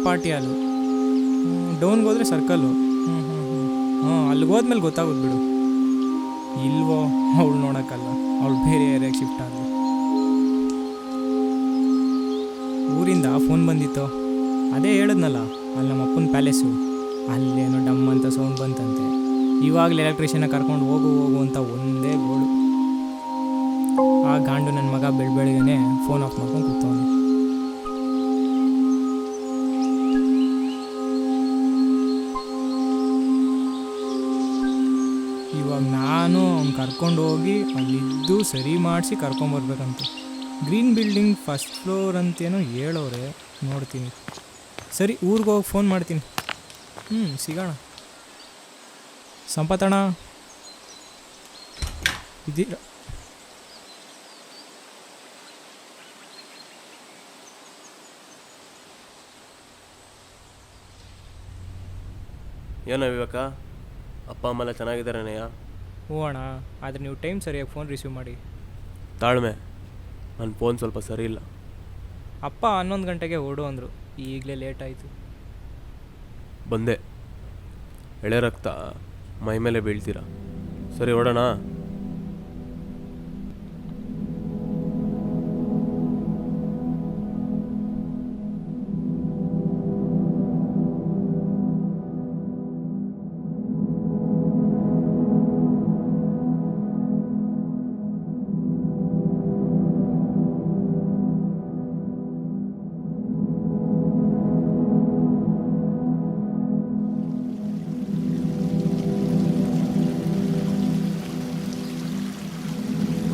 Party ಹಾಲು. ಡೌನ್ಗೆ ಹೋದರೆ circle. ಅಲ್ಲಿಗೆ ಹೋದ್ಮೇಲೆ ಗೊತ್ತಾಗೋದು ಬಿಡು. ಇಲ್ವೋ, ಅವಳು ನೋಡೋಕ್ಕಲ್ಲ, ಅವಳು ಬೇರೆ ಏರಿಯಾಗೆ ಶಿಫ್ಟ್ ಆದಳು. ಊರಿಂದ ಫೋನ್ ಬಂದಿತ್ತು. ಅದೇ ಹೇಳಿದ್ನಲ್ಲ, ಅಲ್ಲಿ ನಮ್ಮ ಅಪ್ಪನ ಪ್ಯಾಲೇಸು, ಅಲ್ಲೇನೋ ಡಮ್ ಅಂತ ಸೌಂಡ್ ಬಂತಂತೆ. ಇವಾಗಲೇ ಎಲೆಕ್ಟ್ರಿಷಿಯನ್ನ ಕರ್ಕೊಂಡು ಹೋಗು ಅಂತ ಒಂದೇ ಗೋಳು. ಆ ಗಾಂಡು ನನ್ನ ಮಗ ಬೆಳಗ್ಗೆನೇ ಫೋನ್ ಆಫ್ ಮಾಡ್ಕೊಂಡು ಕೂತವನು. ಇವಾಗ ನಾನು ಅವ್ನು ಕರ್ಕೊಂಡು ಹೋಗಿ ಅಲ್ಲಿದ್ದು ಸರಿ ಮಾಡಿಸಿ ಕರ್ಕೊಂಬರ್ಬೇಕಂತ. ಗ್ರೀನ್ ಬಿಲ್ಡಿಂಗ್ ಫಸ್ಟ್ ಫ್ಲೋರ್ ಅಂತೇನೋ ಹೇಳೋರೆ, ನೋಡ್ತೀನಿ. ಸರಿ, ಊರಿಗೆ ಹೋಗಿ ಫೋನ್ ಮಾಡ್ತೀನಿ. ಸಿಗೋಣ. ಸಂಪತಣ ಇದೀರ? ಏನೋ ವಿವೇಕ, ಅಪ್ಪ ಅಮ್ಮೆಲ್ಲ ಚೆನ್ನಾಗಿದ್ದಾರಣ್ಣಯ್ಯ? ಹ್ಞೂ ಅಣ್ಣ, ಆದರೆ ನೀವು ಟೈಮ್ ಸರಿಯಾಗಿ ಫೋನ್ ರಿಸೀವ್ ಮಾಡಿ. ತಾಳ್ಮೆ, ನನ್ನ ಫೋನ್ ಸ್ವಲ್ಪ ಸರಿ ಇಲ್ಲ. ಅಪ್ಪ 11 ಗಂಟೆಗೆ ಹೊರಡು ಅಂದರು, ಈಗಲೇ ಲೇಟ್ ಆಯಿತು. ಬಂದೆ. ಎಳೆ ರಕ್ತ ಮೈ ಮೇಲೆ ಬೀಳ್ತೀರಾ. ಸರಿ, ಹೊಡೋಣ.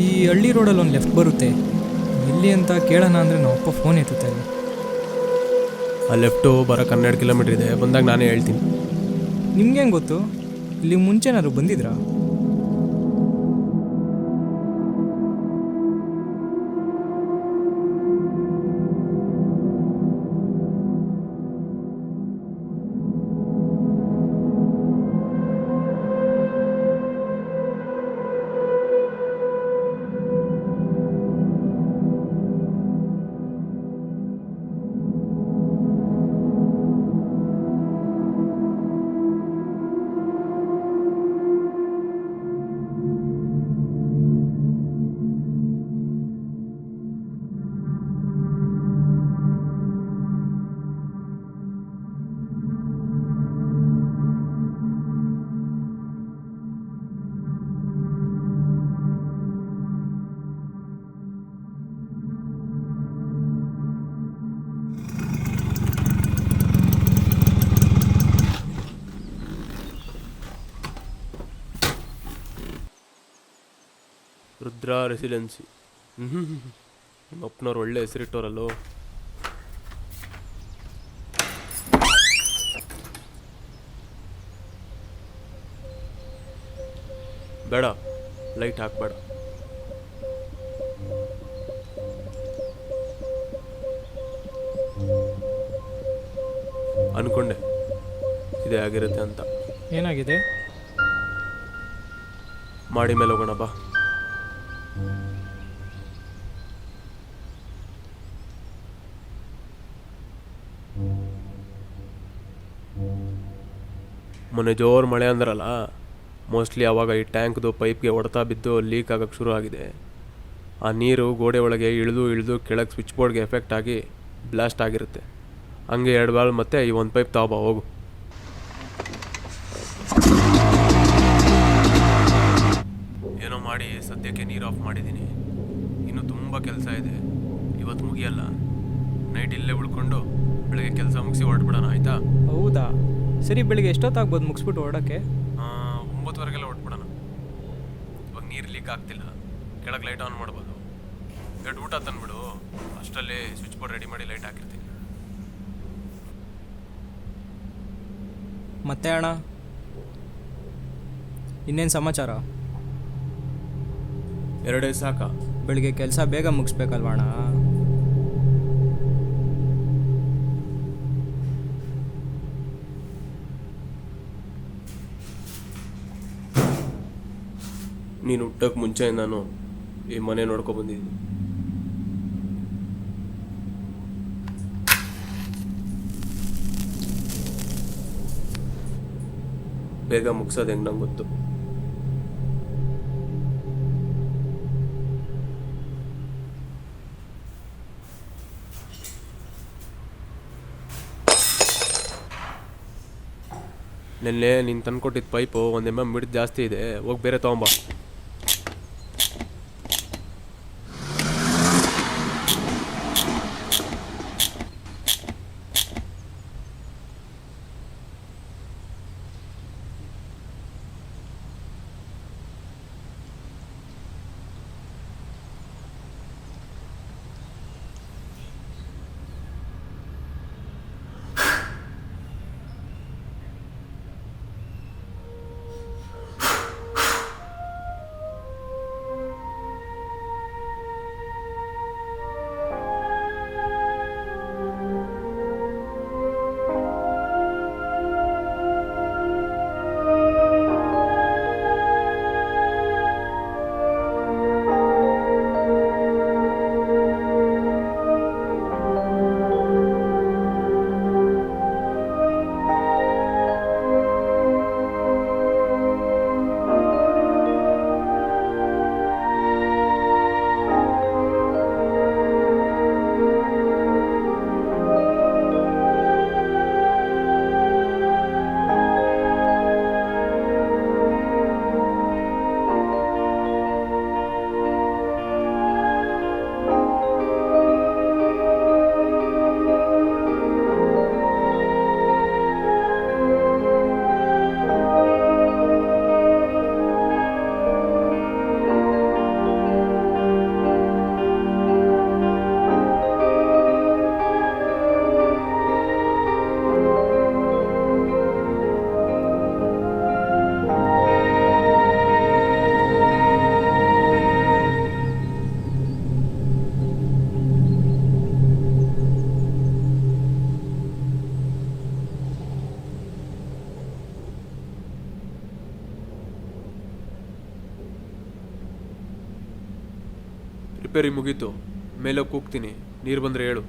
ಈ ಹಳ್ಳಿ ರೋಡಲ್ಲಿ ಒಂದು ಲೆಫ್ಟ್ ಬರುತ್ತೆ, ಎಲ್ಲಿ ಅಂತ ಕೇಳೋಣ ಅಂದರೆ ನಮ್ಮ ಅಪ್ಪ ಫೋನ್ ಎತ್ತುತ್ತಾ ಇಲ್ಲ. ಆ ಲೆಫ್ಟು ಬರೋಕ್ಕೆ 12 ಕಿಲೋಮೀಟ್ರ್ ಇದೆ, ಬಂದಾಗ ನಾನೇ ಹೇಳ್ತೀನಿ. ನಿಮ್ಗೆ ಹೆಂಗೆ ಗೊತ್ತು? ಇಲ್ಲಿ ಮುಂಚೆನಾದ್ರು ಬಂದಿದ್ರಾ? ರುದ್ರಾ ರೆಸಿಡೆನ್ಸಿ. ನಿಮ್ಮ ಅಪ್ಪನವ್ರು ಒಳ್ಳೆ ಹೆಸರಿಟ್ಟೋರಲ್ಲೋ. ಬೇಡ, ಲೈಟ್ ಹಾಕ್ಬೇಡ. ಅನ್ಕೊಂಡೆ ಇದೇ ಆಗಿರುತ್ತೆ ಅಂತ. ಏನಾಗಿದೆ? ಮಾಡಿ ಮೇಲೆ ಹೋಗೋಣ ಬಾ. ಮೊನ್ನೆ ಜೋರು ಮಳೆ ಅಂದ್ರಲ್ಲ, ಮೋಸ್ಟ್ಲಿ ಆವಾಗ ಈ ಟ್ಯಾಂಕ್ದು ಪೈಪ್ಗೆ ಹೊಡೆತ ಬಿದ್ದು ಲೀಕ್ ಆಗೋಕ್ಕೆ ಶುರು ಆಗಿದೆ. ಆ ನೀರು ಗೋಡೆ ಒಳಗೆ ಇಳಿದು ಕೆಳಗೆ ಸ್ವಿಚ್ ಬೋರ್ಡ್ಗೆ ಎಫೆಕ್ಟ್ ಆಗಿ ಬ್ಲಾಸ್ಟ್ ಆಗಿರುತ್ತೆ. ಹಂಗೆ 2 ಬಾಲ್ ಮತ್ತೆ ಈ ಒಂದು ಪೈಪ್ ತಗೋಬಾ, ಹೋಗು. ಏನೋ ಮಾಡಿ ಸದ್ಯಕ್ಕೆ ನೀರು ಆಫ್ ಮಾಡಿದ್ದೀನಿ. ಇನ್ನೂ ತುಂಬ ಕೆಲಸ ಇದೆ, ಇವತ್ತು ಮುಗಿಯಲ್ಲ. ನೈಟ್ ಇಲ್ಲೇ ಉಳ್ಕೊಂಡು ಬೆಳಗ್ಗೆ ಕೆಲಸ ಮುಗಿಸಿ ಹೊರಟ್ಬಿಡೋಣ, ಆಯಿತಾ? ಹೌದಾ, ಸರಿ. ಬೆಳಿಗ್ಗೆ ಎಷ್ಟೊತ್ತಾಗ್ಬೋದು ಮುಗಿಸ್ಬಿಟ್ಟು ಹೊರಡೋಕ್ಕೆ? 9 ಹೊರಟ್ಬಿಡೋಣ. ಇವಾಗ ನೀರು ಲೀಕ್ ಆಗ್ತಿಲ್ಲ, ಕೆಳಗೆ ಲೈಟ್ ಆನ್ ಮಾಡ್ಬೋದು. 2 ಊಟ ತಂದ್ಬಿಡು, ಅಷ್ಟರಲ್ಲಿ ಸ್ವಿಚ್ ಬೋರ್ಡ್ ರೆಡಿ ಮಾಡಿ ಲೈಟ್ ಹಾಕಿರ್ತೀನಿ. ಮತ್ತೆ ಅಣ್ಣ, ಇನ್ನೇನು ಸಮಾಚಾರ? 2 ಸಾಕಾ? ಬೆಳಿಗ್ಗೆ ಕೆಲಸ ಬೇಗ ಮುಗಿಸ್ಬೇಕಲ್ವ ಅಣ್ಣ? ನೀನು ಹುಟ್ಟಕ್ಕೆ ಮುಂಚೆ ನಾನು ಈ ಮನೆ ನೋಡ್ಕೊಬಂದಿದ್ದೀನಿ. ಬೇಗ ಮುಗಿಸೋದು ಹೆಂಗೆ ನಂಗೆ ಗೊತ್ತು. ನೆನ್ನೆ ನೀನು ತಂದ್ಕೊಟ್ಟಿದ್ದ ಪೈಪು 1 mm ಮಿಡ್ ಜಾಸ್ತಿ ಇದೆ, ಹೋಗಿ ಬೇರೆ ತೊಗೊಂಬ. ರಿಪೇರಿ ಮುಗೀತು, ಮೇಲೆ ಕೂಗ್ತೀನಿ, ನೀರು ಬಂದರೆ ಹೇಳು.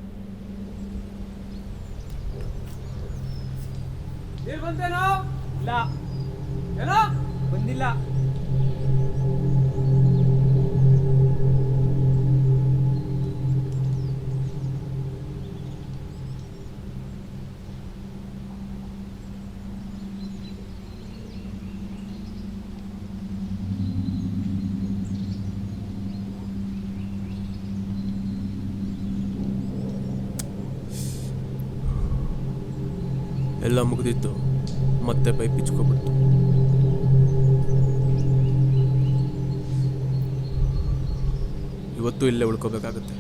ನೀರು ಬಂದೇನೋ? ಇಲ್ಲ. ಏನೋ ಬಂದಿಲ್ಲ. ಎಲ್ಲ ಮುಗಿದಿತ್ತು, ಮತ್ತೆ ಪೈಪ್ ಬಿಚ್ಕೊಬಿಡ್ತು. ಇವತ್ತು ಇಲ್ಲೇ ಉಳ್ಕೋಬೇಕಾಗತ್ತೆ.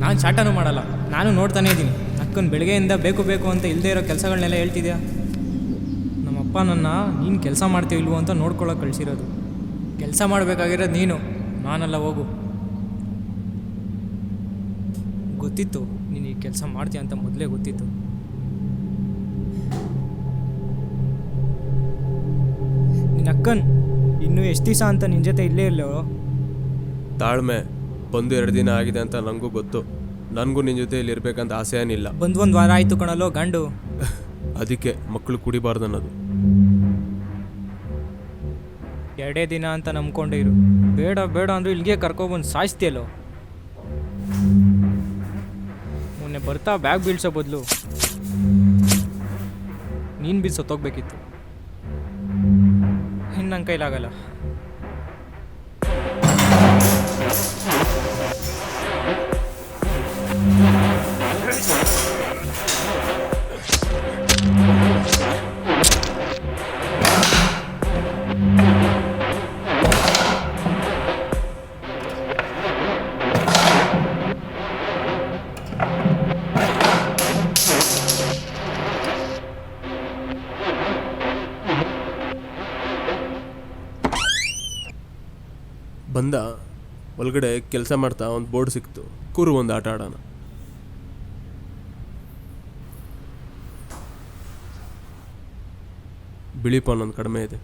ನಾನು ಶಾಟನೂ ಮಾಡಲ್ಲ, ನಾನು ನೋಡ್ತಾನೇ ಇದ್ದೀನಿ. ಅಕ್ಕನ ಬೆಳಗ್ಗೆಯಿಂದ ಬೇಕು ಬೇಕು ಅಂತ ಇಲ್ಲದೇ ಇರೋ ಕೆಲಸಗಳನ್ನೆಲ್ಲ ಹೇಳ್ತಿದ್ಯಾ. ನಮ್ಮಪ್ಪ ನನ್ನ ನೀನು ಕೆಲಸ ಮಾಡ್ತೀವಿ ಇಲ್ವೋ ಅಂತ ನೋಡ್ಕೊಳ್ಳೋಕೆ ಕಳಿಸಿರೋದು. ಕೆಲಸ ಮಾಡಬೇಕಾಗಿರೋದು ನೀನು, ನಾನಲ್ಲ. ಹೋಗು. ಗೊತ್ತಿತ್ತು ನೀನು ಈ ಕೆಲಸ ಮಾಡ್ತೀಯ ಅಂತ, ಮೊದಲೇ ಗೊತ್ತಿತ್ತು. ನಿನ್ನ ಅಕ್ಕನ್ ಇನ್ನೂ ಎಷ್ಟು ದಿವಸ ಅಂತ ನಿನ್ನ ಜೊತೆ ಇಲ್ಲೇ ಇರಲೋ? ತಾಳ್ಮೆ. ಬಂದು 2 ದಿನ ಆಗಿದೆ ಅಂತ ನನಗೂ ಗೊತ್ತು. ನನಗೂ ನಿನ್ನ ಜೊತೆ ಇಲ್ಲಿ ಇರಬೇಕಂತ ಆಸೆ ಏನಿಲ್ಲ. ಬಂದು 1 ವಾರ ಆಯಿತು ಕಣಲ್ಲೋ ಗಂಡು. ಅದಕ್ಕೆ ಮಕ್ಕಳು ಕುಡಿಬಾರ್ದು ಅನ್ನೋದು. 2 ದಿನ ಅಂತ ನಂಬ್ಕೊಂಡೇ ಇರು. ಬೇಡ ಬೇಡ ಅಂದರೂ ಇಲ್ಲಿಗೆ ಕರ್ಕೊಬಂದು ಸಾಯಿಸ್ತೀಯಲ್ಲೋ. ಮೊನ್ನೆ ಬರ್ತಾ ಬ್ಯಾಗ್ ಬೀಳ್ಸೋ ಬದಲು ನೀನು ಬೀಳ್ಸೋ ಸತ್ತೋಗ್ಬೇಕಿತ್ತು. ಇನ್ನು ನನ್ನ ಕೈಲಾಗಲ್ಲ. ಬಂದ ಒಳಗಡೆ ಕೆಲಸ ಮಾಡ್ತಾ ಒಂದು ಬೋರ್ಡ್ ಸಿಕ್ತು, ಕೂರು ಒಂದು ಆಟ ಆಡೋಣ. ಬಿಳಿ ಪಾನ್ ಒಂದು ಕಡಿಮೆ ಇದೆ.